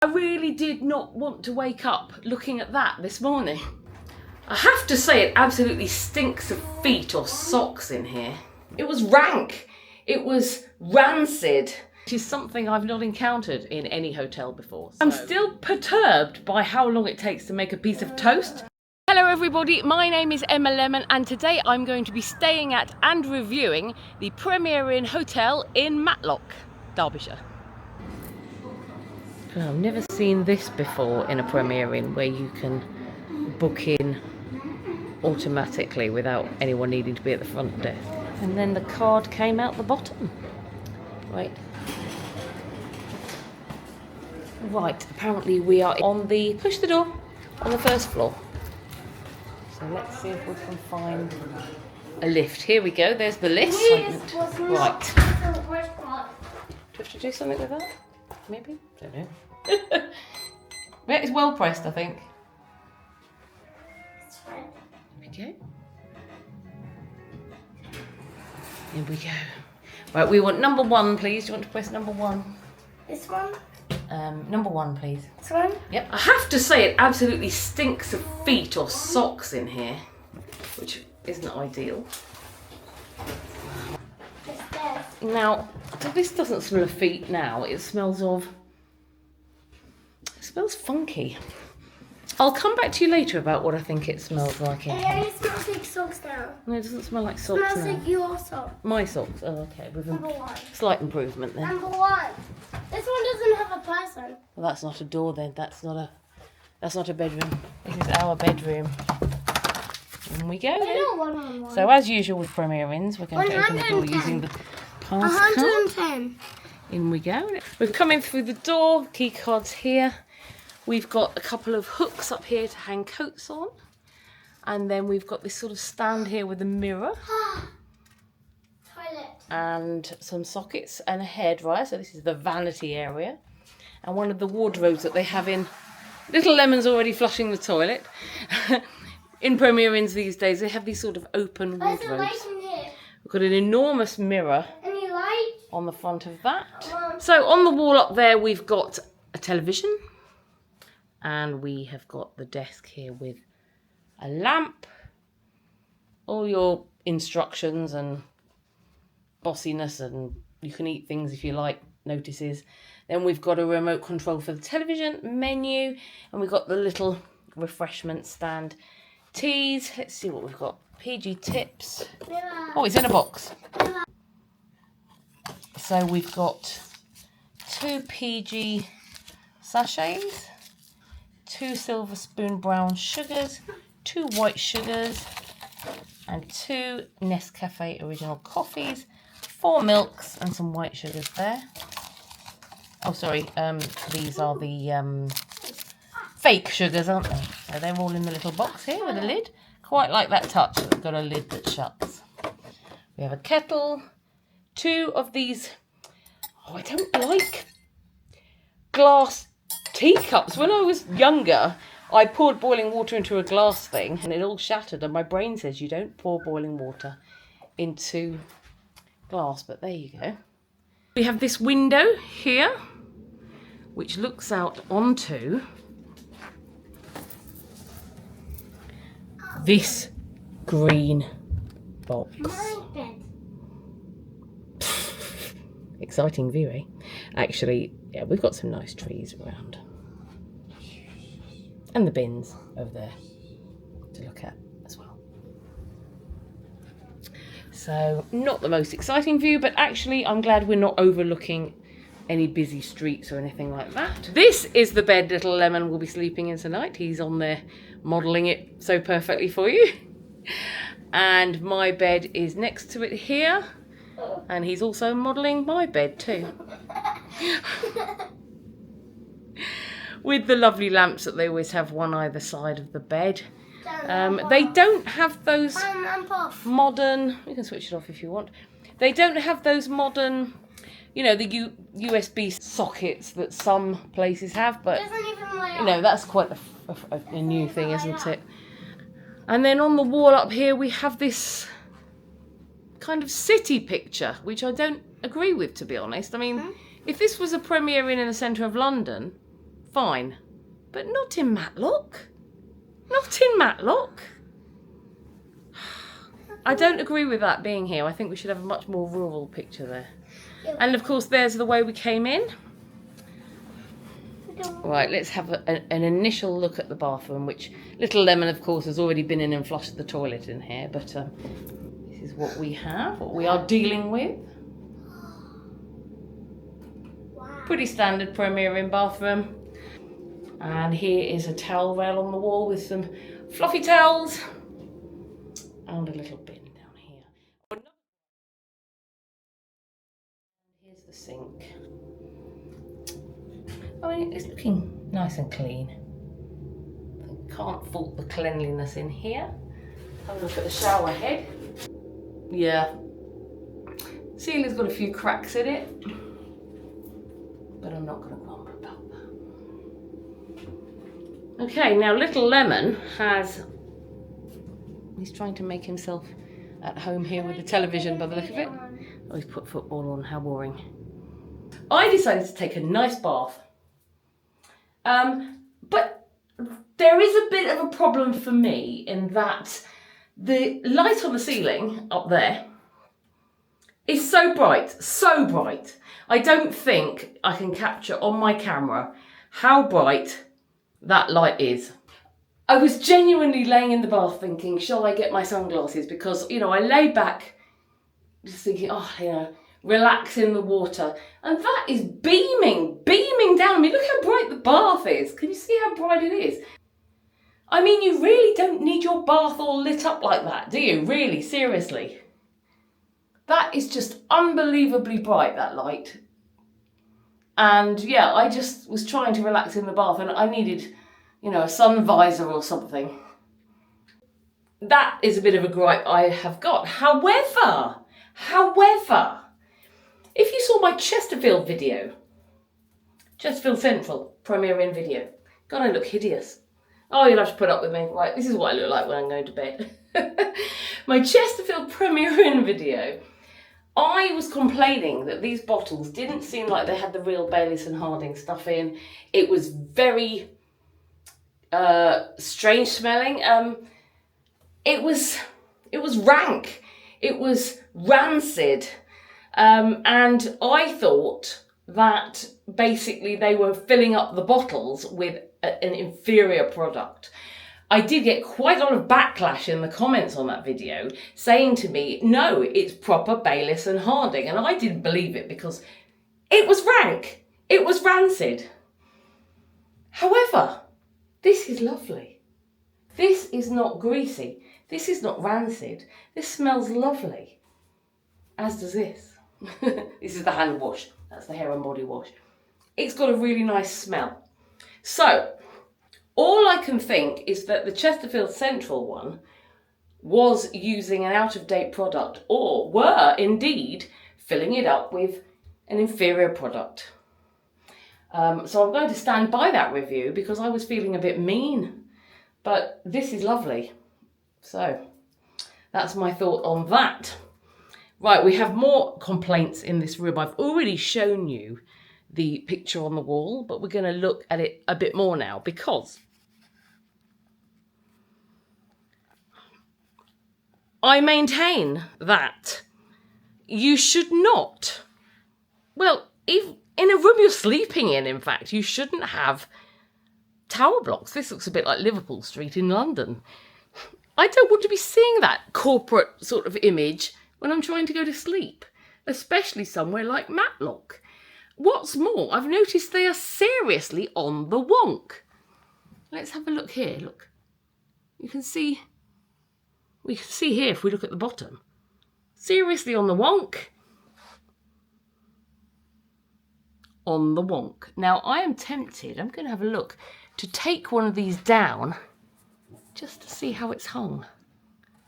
I really did not want to wake up looking at that this morning. I have to say it absolutely stinks of feet or socks in here. It was rank. It was rancid. It is something I've not encountered in any hotel before. So. I'm still perturbed by how long it takes to make a piece of toast. Hello everybody, my name is Emma Lemonn and today I'm going to be staying at and reviewing the Premier Inn Hotel in Matlock, Derbyshire. I've never seen this before in a Premier Inn where you can book in automatically without anyone needing to be at the front desk. And then the card came out the bottom. Right, apparently we are on the, push the door, on the first floor. So let's see if we can find a lift. Here we go, there's the lift. Right. Do you have to do something with that? Maybe? Don't know. It's well pressed, I think. There we go. Here we go. Right, we want number 1, please. Do you want to press number 1? This one? Number 1, please. This one? Yep. I have to say it absolutely stinks of feet or socks in here, which isn't ideal. Now, this doesn't smell of feet now. It smells of... It smells funky. I'll come back to you later about what I think it smells like in here. It smells like socks now. No, it doesn't smell like socks now. It smells like your socks. My socks? Oh, okay. With Number 1. Slight improvement then. Number 1. This one doesn't have a person. Well, that's not a door then. That's not a bedroom. This is our bedroom. In we go. Then. So as usual with Premier Inns, we're going to open the door using the pass card. 110. In we go. We're coming through the door. Key card's here. We've got a couple of hooks up here to hang coats on. And then we've got this sort of stand here with a mirror. Toilet. And some sockets and a hairdryer. So this is the vanity area. And one of the wardrobes that they have in... Little Lemon's already flushing the toilet. In Premier Inns these days, they have these sort of open wardrobes. There's a light in here. We've got an enormous mirror Any light? on the front of that. So on the wall up there, we've got a television. And we have got the desk here with a lamp. All your instructions and bossiness, and you can eat things if you like, notices. Then we've got a remote control for the television, menu, and we've got the little refreshment stand. Teas, let's see what we've got. PG tips. Oh, it's in a box. So we've got 2 PG sachets, 2 silver spoon brown sugars, 2 white sugars, and 2 Nescafe original coffees, 4 milks, and some white sugars there. Oh, sorry, these are the fake sugars, aren't they? So they're all in the little box here with a lid. Quite like that touch, that we've got a lid that shuts. We have a kettle, 2 of these, oh, I don't like glass teacups. When I was younger, I poured boiling water into a glass thing and it all shattered, and my brain says you don't pour boiling water into glass, but there you go. We have this window here which looks out onto this green box. My bed. Exciting view, eh? Actually, yeah, we've got some nice trees around. And the bins over there to look at as well. So, not the most exciting view, but actually I'm glad we're not overlooking any busy streets or anything like that. This is the bed little Lemon will be sleeping in tonight. He's on there modelling it so perfectly for you. And my bed is next to it here. And he's also modelling my bed too. With the lovely lamps that they always have one either side of the bed. They don't have those modern... You can switch it off if you want. They don't have those modern, you know, the USB sockets that some places have. But, you know, that's quite a new thing, isn't it? And then on the wall up here we have this kind of city picture, which I don't agree with, to be honest. I mean, if this was a Premier Inn in the centre of London, fine. But not in Matlock. Not in Matlock. I don't agree with that being here. I think we should have a much more rural picture there. And of course, there's the way we came in. Right, let's have an initial look at the bathroom, which little Lemon, of course, has already been in and flushed the toilet in here. But this is what we have, what we are dealing with. Wow. Pretty standard Premier Inn bathroom. And here is a towel rail on the wall with some fluffy towels. And a little bin down here. Here's the sink. I mean, it's looking nice and clean. Can't fault the cleanliness in here. Have a look at the shower head. Yeah. Ceiling's got a few cracks in it. But I'm not going to grumble about that. Okay, now little Lemon has... He's trying to make himself at home here with the television by the look of it. Oh, he's put football on, how boring. I decided to take a nice bath. But there is a bit of a problem for me in that the light on the ceiling up there is so bright, so bright. I don't think I can capture on my camera how bright that light is. I was genuinely laying in the bath thinking, shall I get my sunglasses? Because, you know, I lay back just thinking, oh, you know, relax in the water. And that is beaming down on me. Look how bright the bath is. Can you see how bright it is? I mean, you really don't need your bath all lit up like that, do you? Really, seriously. That is just unbelievably bright, that light. And yeah, I just was trying to relax in the bath and I needed, you know, a sun visor or something. That is a bit of a gripe I have got. However, if you saw my Chesterfield video, Chesterfield Central Premier Inn video, God, I look hideous. Oh, you'll have to put up with me. Right, this is what I look like when I'm going to bed. My Chesterfield Premier Inn video, I was complaining that these bottles didn't seem like they had the real Bayliss and Harding stuff in. It was very strange smelling. It was rank. It was rancid. And I thought that basically they were filling up the bottles with an inferior product. I did get quite a lot of backlash in the comments on that video saying to me, no, it's proper Bayliss and Harding. And I didn't believe it because it was rank. It was rancid. However, this is lovely. This is not greasy. This is not rancid. This smells lovely. As does this. This is the hand wash. That's the hair and body wash. It's got a really nice smell. So, all I can think is that the Chesterfield Central one was using an out-of-date product or were indeed filling it up with an inferior product. So I'm going to stand by that review because I was feeling a bit mean. But this is lovely. So, that's my thought on that. Right, we have more complaints in this room. I've already shown you the picture on the wall, but we're going to look at it a bit more now because I maintain that you should not, well, if in a room you're sleeping in fact, you shouldn't have tower blocks. This looks a bit like Liverpool Street in London. I don't want to be seeing that corporate sort of image when I'm trying to go to sleep, especially somewhere like Matlock. What's more, I've noticed they are seriously on the wonk. Let's have a look here, look. You can see, we can see here if we look at the bottom. Seriously on the wonk. On the wonk. Now I am tempted, I'm going to have a look, to take one of these down just to see how it's hung.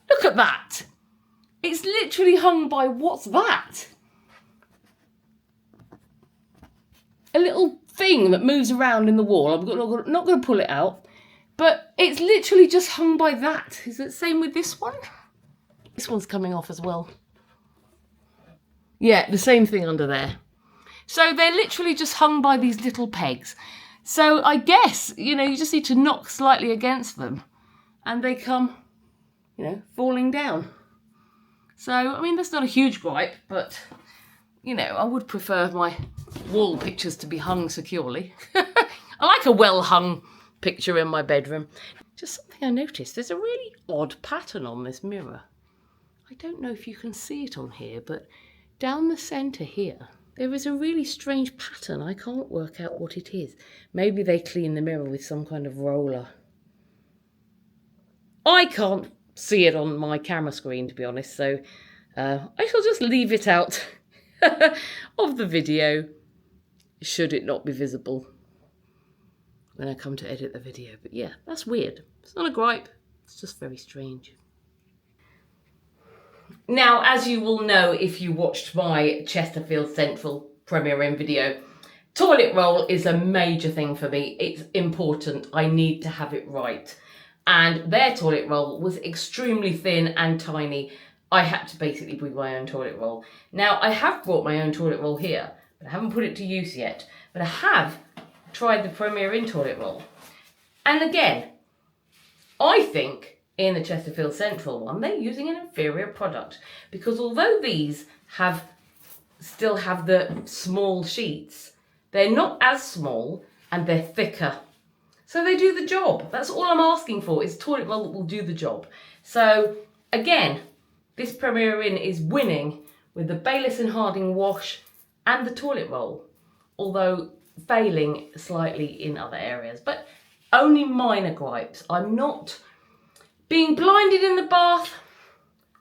Look at that. It's literally hung by, what's that? A little thing that moves around in the wall. I'm not going to pull it out, but it's literally just hung by that. Is it the same with this one? This one's coming off as well. Yeah, the same thing under there. So they're literally just hung by these little pegs. So I guess, you know, you just need to knock slightly against them and they come, you know, falling down. So, I mean, that's not a huge gripe, but, you know, I would prefer my wall pictures to be hung securely. I like a well-hung picture in my bedroom. Just something I noticed, there's a really odd pattern on this mirror. I don't know if you can see it on here, but down the centre here, there is a really strange pattern. I can't work out what it is. Maybe they clean the mirror with some kind of roller. I can't see it on my camera screen, to be honest, so I shall just leave it out of the video, should it not be visible when I come to edit the video. But yeah, that's weird. It's not a gripe, it's just very strange. Now, as you will know if you watched my Chesterfield Central Premier Inn video, toilet roll is a major thing for me. It's important. I need to have it right. And their toilet roll was extremely thin and tiny. I had to basically bring my own toilet roll. Now, I have brought my own toilet roll here, but I haven't put it to use yet. But I have tried the Premier Inn toilet roll. And again, I think in the Chesterfield Central one, they're using an inferior product, because although these still have the small sheets, they're not as small and they're thicker. So they do the job. That's all I'm asking for, is toilet roll that will do the job. So again, this Premier Inn is winning with the Bayliss and Harding wash and the toilet roll, although failing slightly in other areas, but only minor gripes. I'm not being blinded in the bath.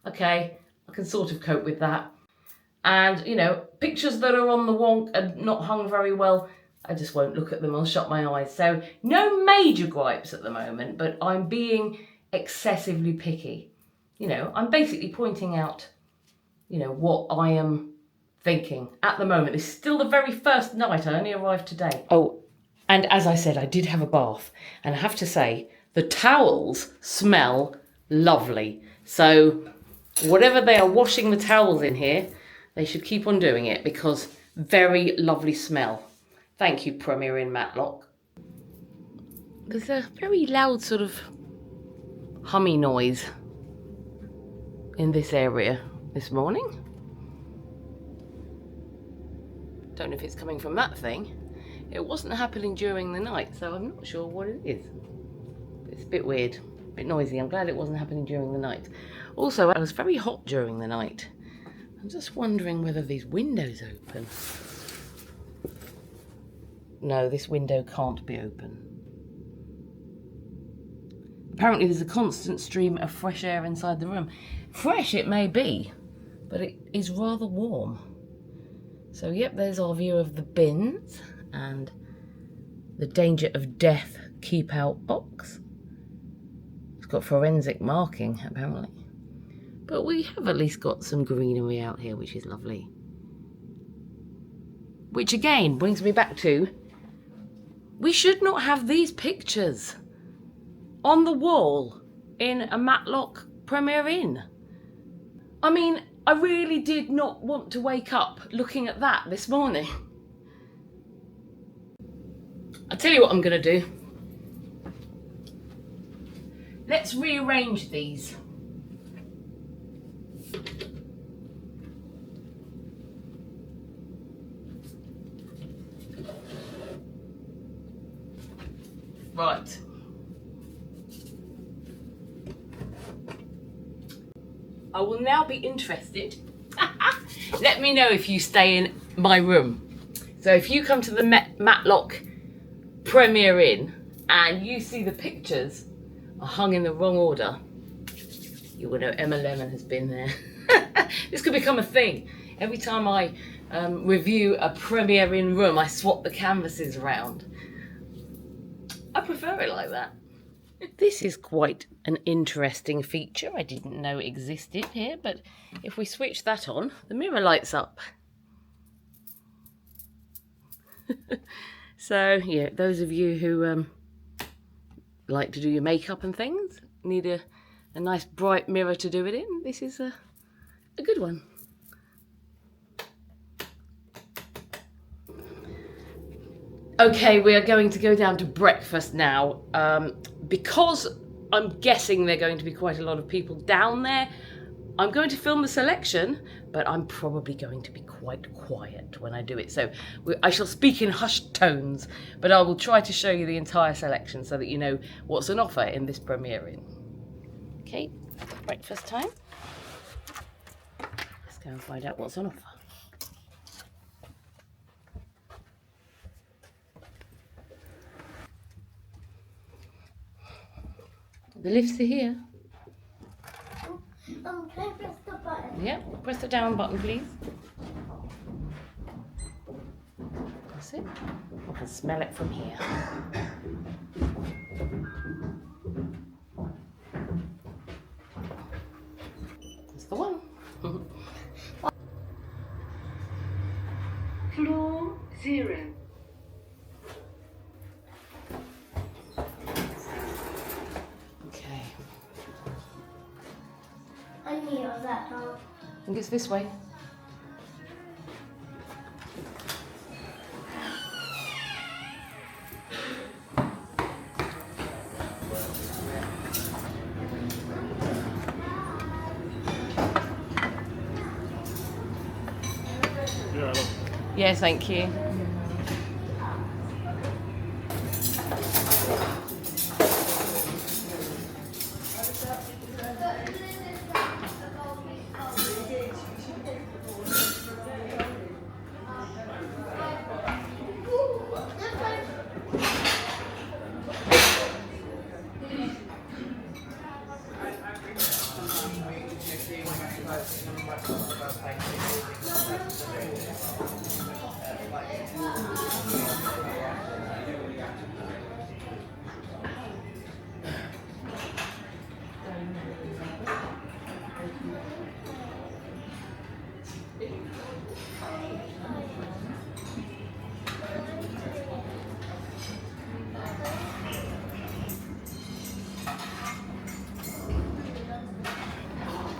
Okay, I can sort of cope with that. And, you know, pictures that are on the wonk and not hung very well, I just won't look at them. I'll shut my eyes. So no major gripes at the moment, but I'm being excessively picky. You know, I'm basically pointing out, you know, what I am thinking at the moment. It's still the very first night. I only arrived today. Oh, and as I said, I did have a bath, and I have to say, the towels smell lovely. So whatever they are washing the towels in here, they should keep on doing it, because very lovely smell. Thank you, Premier Inn Matlock. There's a very loud sort of hummy noise in this area this morning. Don't know if it's coming from that thing. It wasn't happening during the night, so I'm not sure what it is. It's a bit weird, a bit noisy. I'm glad it wasn't happening during the night. Also, I was very hot during the night. I'm just wondering whether these windows open. No, this window can't be open. Apparently there's a constant stream of fresh air inside the room. Fresh it may be, but it is rather warm. So yep, there's our view of the bins and the danger of death keep out box. It's got forensic marking apparently. But we have at least got some greenery out here, which is lovely. Which again brings me back to, we should not have these pictures on the wall in a Matlock Premier Inn. I mean, I really did not want to wake up looking at that this morning. I'll tell you what I'm going to do. Let's rearrange these. Right. I will now be interested. Let me know if you stay in my room. So if you come to the Matlock Premier Inn and you see the pictures are hung in the wrong order, you will know Emma Lemonn has been there. This could become a thing. Every time I review a Premier Inn room, I swap the canvases around. I prefer it like that. This is quite an interesting feature. I didn't know it existed here, but if we switch that on, the mirror lights up. So, yeah, those of you who like to do your makeup and things, need a nice bright mirror to do it in, this is a good one. Okay, we are going to go down to breakfast now. Because I'm guessing there are going to be quite a lot of people down there, I'm going to film the selection, but I'm probably going to be quite quiet when I do it. So I shall speak in hushed tones, but I will try to show you the entire selection so that you know what's on offer in this Premier Inn. Okay, breakfast time. Let's go and find out what's on offer. The lifts are here. Can I press the button? Yeah, press the down button, please. That's it. I can smell it from here. That's the one. Floor 0. Okay. I knew it was that hard. I think it's this way. Yes, thank you.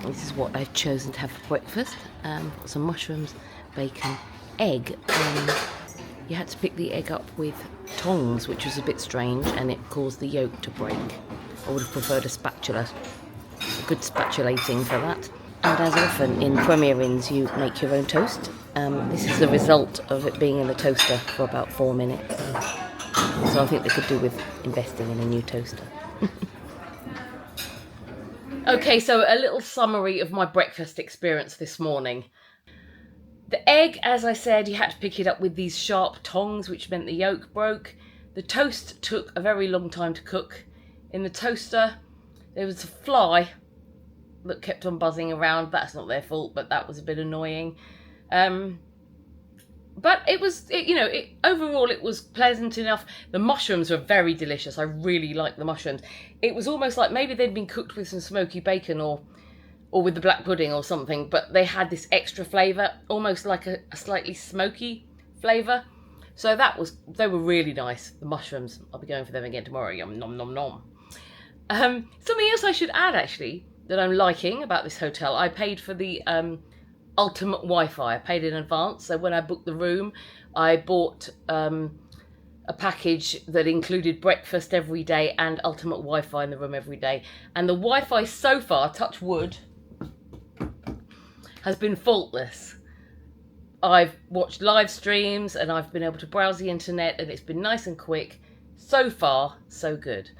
This is what I've chosen to have for breakfast. Got some mushrooms, bacon, egg. You had to pick the egg up with tongs, which was a bit strange, and it caused the yolk to break. I would have preferred a spatula, a good spatulating for that. And as often in Premier Inns, you make your own toast. This is the result of it being in the toaster for about 4 minutes. So I think they could do with investing in a new toaster. Okay, so a little summary of my breakfast experience this morning. The egg, as I said, you had to pick it up with these sharp tongs, which meant the yolk broke. The toast took a very long time to cook. In the toaster, there was a fly that kept on buzzing around. That's not their fault, but that was a bit annoying. But overall it was pleasant enough. The mushrooms were very delicious. I really liked the mushrooms. It was almost like maybe they'd been cooked with some smoky bacon or with the black pudding or something, but they had this extra flavour, almost like a slightly smoky flavour. So they were really nice, the mushrooms. I'll be going for them again tomorrow. Yum, nom, nom, nom. Something else I should add, actually, that I'm liking about this hotel, I paid for the ultimate Wi-Fi. I paid in advance, so when I booked the room, I bought a package that included breakfast every day and ultimate Wi-Fi in the room every day. And the Wi-Fi so far, touch wood, has been faultless. I've watched live streams and I've been able to browse the internet, and it's been nice and quick. So far, so good.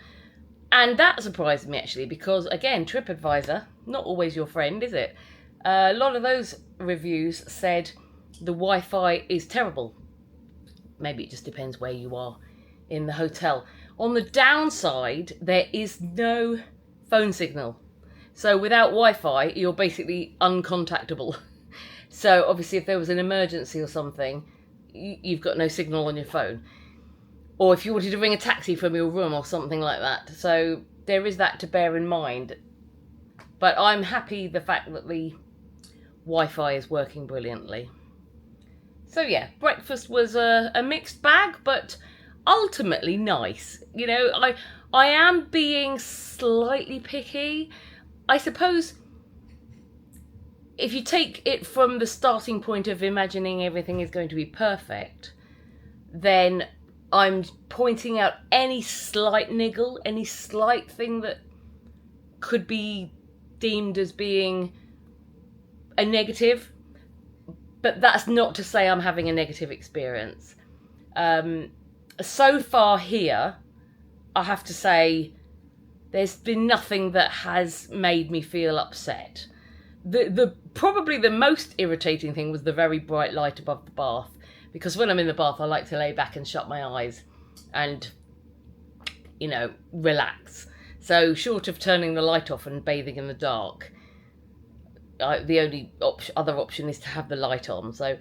And that surprised me, actually, because, again, TripAdvisor, not always your friend, is it? A lot of those reviews said the Wi-Fi is terrible. Maybe it just depends where you are in the hotel. On the downside, there is no phone signal. So without Wi-Fi, you're basically uncontactable. So obviously if there was an emergency or something, you've got no signal on your phone. Or if you wanted to ring a taxi from your room or something like that. So there is that to bear in mind. But I'm happy the fact that the Wi-Fi is working brilliantly. So yeah, breakfast was a mixed bag, but ultimately nice. You know, I am being slightly picky. I suppose if you take it from the starting point of imagining everything is going to be perfect, then I'm pointing out any slight niggle, any slight thing that could be deemed as being a negative. But that's not to say I'm having a negative experience. So far here, I have to say, there's been nothing that has made me feel upset. Probably the most irritating thing was the very bright light above the bath, because when I'm in the bath, I like to lay back and shut my eyes and, you know, relax. So short of turning the light off and bathing in the dark, the only other option is to have the light on. So,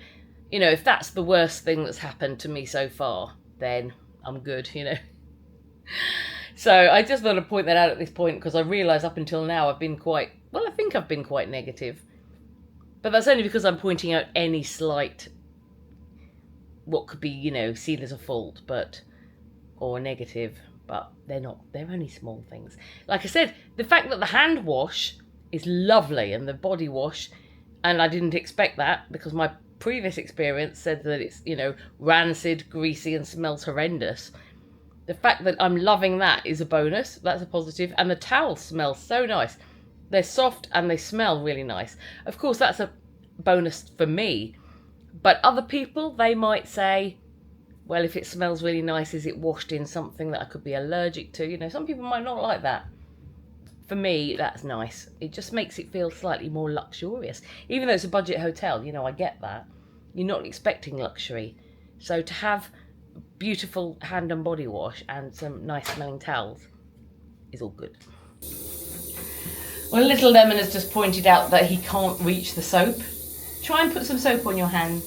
you know, if that's the worst thing that's happened to me so far, then I'm good, you know. So I just thought I'd point that out at this point, because I realise up until now I've been quite, well, I think I've been quite negative. But that's only because I'm pointing out any slight, what could be, you know, seen as a fault, or a negative, but they're not. They're only small things. Like I said, the fact that the hand wash is lovely and the body wash, and I didn't expect that because my previous experience said that it's, you know, rancid, greasy and smells horrendous. The fact that I'm loving that is a bonus. That's a positive. And the towels smell so nice. They're soft and they smell really nice. Of course, that's a bonus for me. But other people, they might say, well, if it smells really nice, is it washed in something that I could be allergic to? You know, some people might not like that. For me, that's nice. It just makes it feel slightly more luxurious. Even though it's a budget hotel, you know, I get that. You're not expecting luxury. So to have beautiful hand and body wash and some nice smelling towels is all good. Well, little Lemon has just pointed out that he can't reach the soap. Try and put some soap on your hands.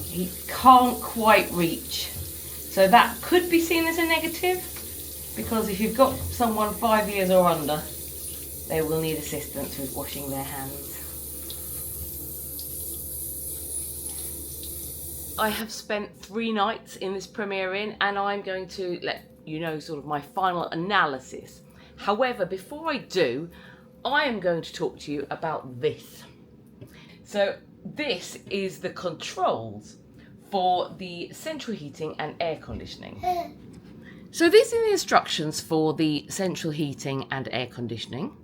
He can't quite reach. So that could be seen as a negative, because if you've got someone 5 years or under, they will need assistance with washing their hands. I have spent 3 nights in this Premier Inn, and I'm going to let you know sort of my final analysis. However, before I do, I am going to talk to you about this. So this is the controls for the central heating and air conditioning. So these are the instructions for the central heating and air conditioning,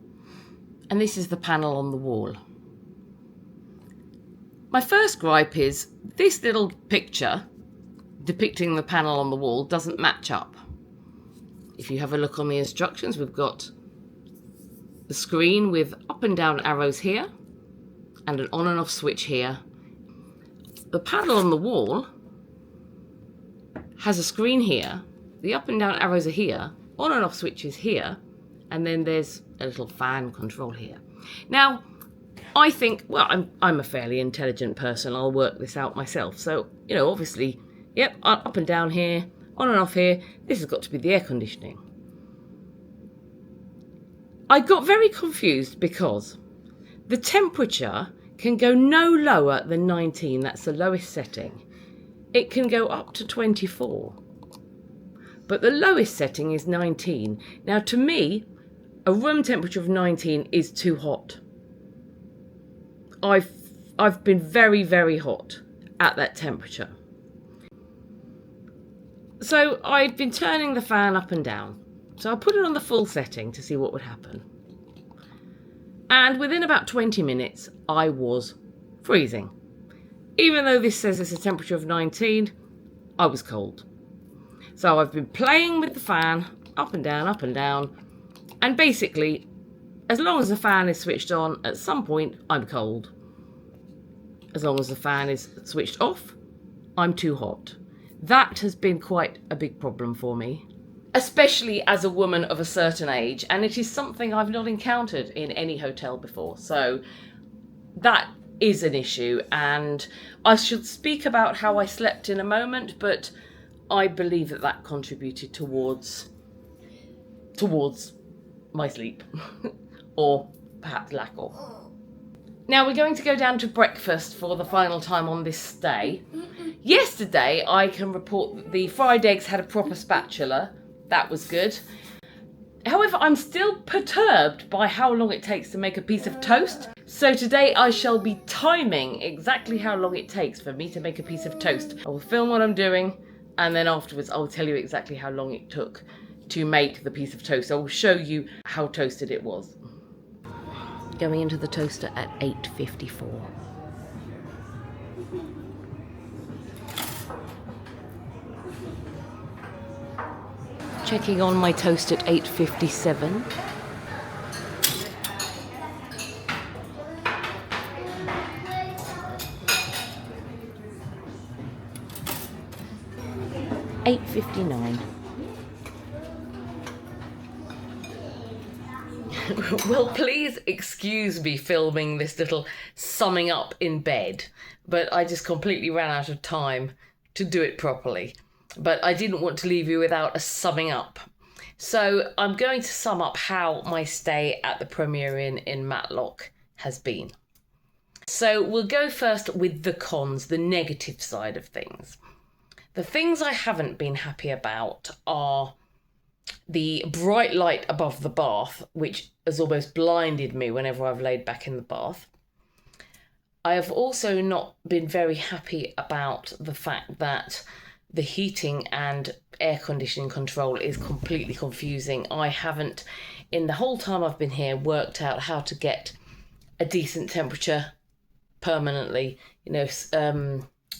and this is the panel on the wall. My first gripe is this little picture depicting the panel on the wall doesn't match up. If you have a look on the instructions, we've got the screen with up and down arrows here and an on and off switch here. The panel on the wall has a screen here, the up and down arrows are here, on and off switches here, and then there's a little fan control here. Now, I think, well, I'm a fairly intelligent person, I'll work this out myself. So, you know, obviously, yep, up and down here, on and off here, this has got to be the air conditioning. I got very confused because the temperature can go no lower than 19, that's the lowest setting. It can go up to 24, but the lowest setting is 19. Now, to me, a room temperature of 19 is too hot. I've been very, very hot at that temperature. So I'd been turning the fan up and down. So I put it on the full setting to see what would happen. And within about 20 minutes, I was freezing. Even though this says it's a temperature of 19, I was cold. So I've been playing with the fan, up and down, and basically, as long as the fan is switched on, at some point, I'm cold. As long as the fan is switched off, I'm too hot. That has been quite a big problem for me, especially as a woman of a certain age, and it is something I've not encountered in any hotel before. So that is an issue, and I should speak about how I slept in a moment, but I believe that that contributed towards my sleep, or perhaps lack of. Now we're going to go down to breakfast for the final time on this stay. Yesterday, I can report that the fried eggs had a proper spatula. That was good. However, I'm still perturbed by how long it takes to make a piece of toast. So today I shall be timing exactly how long it takes for me to make a piece of toast. I will film what I'm doing, and then afterwards I'll tell you exactly how long it took to make the piece of toast. I will show you how toasted it was. Going into the toaster at 8:54. Checking on my toast at 8:57. $8.59. Well, please excuse me filming this little summing up in bed, but I just completely ran out of time to do it properly. But I didn't want to leave you without a summing up. So I'm going to sum up how my stay at the Premier Inn in Matlock has been. So we'll go first with the cons, the negative side of things. The things I haven't been happy about are the bright light above the bath, which has almost blinded me whenever I've laid back in the bath. I have also not been very happy about the fact that the heating and air conditioning control is completely confusing. I haven't, in the whole time I've been here, worked out how to get a decent temperature permanently,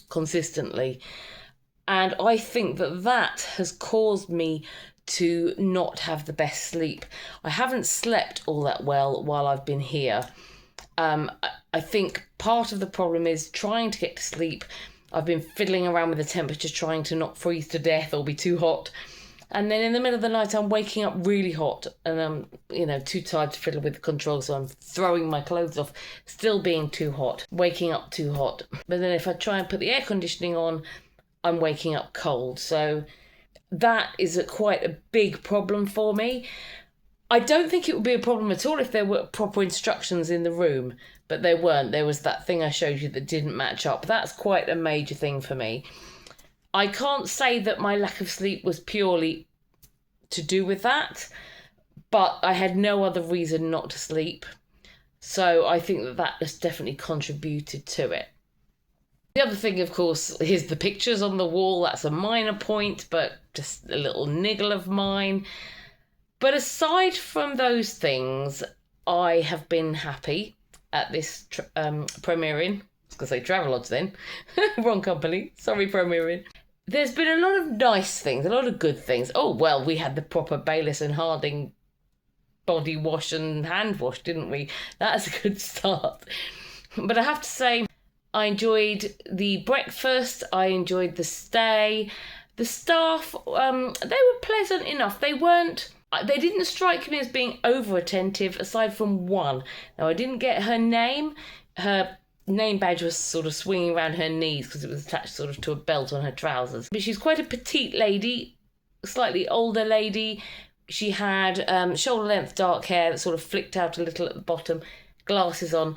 consistently. And I think that has caused me to not have the best sleep. I haven't slept all that well while I've been here. I think part of the problem is trying to get to sleep. I've been fiddling around with the temperature, trying to not freeze to death or be too hot. And then in the middle of the night, I'm waking up really hot and I'm, too tired to fiddle with the controls. So I'm throwing my clothes off, still being too hot, waking up too hot. But then if I try and put the air conditioning on, I'm waking up cold. So that is quite a big problem for me. I don't think it would be a problem at all if there were proper instructions in the room, but there weren't. There was that thing I showed you that didn't match up. That's quite a major thing for me. I can't say that my lack of sleep was purely to do with that, but I had no other reason not to sleep. So I think that has definitely contributed to it. The other thing, of course, is the pictures on the wall. That's a minor point, but just a little niggle of mine. But aside from those things, I have been happy at this Premier Inn. I was going to say Travelodge then. Wrong company. Sorry, Premier Inn. There's been a lot of nice things, a lot of good things. Oh, well, we had the proper Bayliss and Harding body wash and hand wash, didn't we? That's a good start. But I have to say, I enjoyed the breakfast. I enjoyed the stay. The staff, they were pleasant enough. They didn't strike me as being over attentive, aside from one. Now, I didn't get her name. Her name badge was sort of swinging around her knees because it was attached sort of to a belt on her trousers. But she's quite a petite lady, slightly older lady. She had shoulder-length dark hair that sort of flicked out a little at the bottom, glasses on.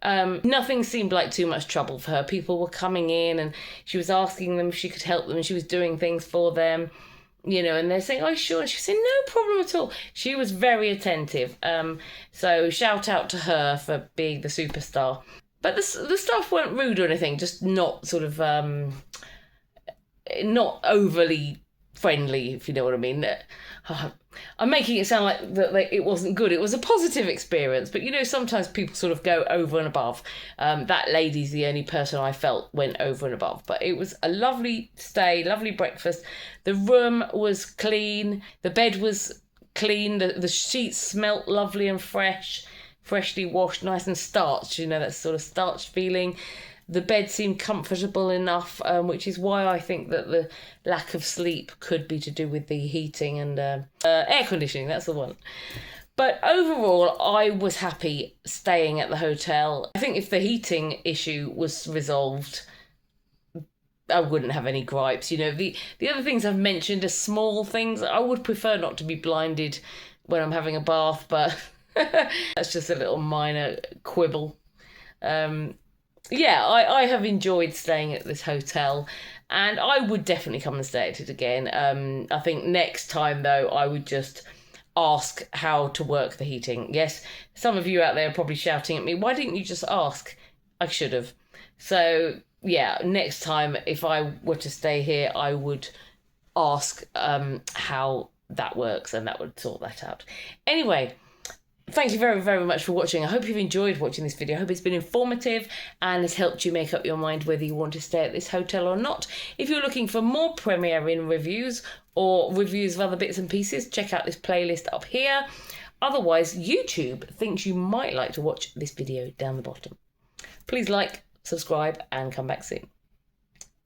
Nothing seemed like too much trouble for her. People were coming in and she was asking them if she could help them and she was doing things for them, and they're saying, oh, sure. And she said, no problem at all. She was very attentive. So shout out to her for being the superstar. But the staff weren't rude or anything, just not sort of, not overly friendly, if you know what I mean. I'm making it sound like that it wasn't good. It was a positive experience, but sometimes people sort of go over and above. That lady's the only person I felt went over and above, but it was a lovely stay, lovely breakfast. The room was clean, the bed was clean, the sheets smelt lovely and freshly washed, nice and starched, that sort of starched feeling. The bed seemed comfortable enough, which is why I think that the lack of sleep could be to do with the heating and air conditioning. That's the one. But overall, I was happy staying at the hotel. I think if the heating issue was resolved, I wouldn't have any gripes. The other things I've mentioned are small things. I would prefer not to be blinded when I'm having a bath, but that's just a little minor quibble. Yeah, I have enjoyed staying at this hotel and I would definitely come and stay at it again. I think next time, though, I would just ask how to work the heating. Yes, some of you out there are probably shouting at me, why didn't you just ask? I should have. So, yeah, next time if I were to stay here, I would ask how that works, and that would sort that out. Anyway, thank you very, very much for watching. I hope you've enjoyed watching this video. I hope it's been informative and has helped you make up your mind whether you want to stay at this hotel or not. If you're looking for more Premier Inn reviews or reviews of other bits and pieces, check out this playlist up here. Otherwise, YouTube thinks you might like to watch this video down the bottom. Please like, subscribe, and come back soon.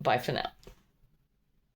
Bye for now.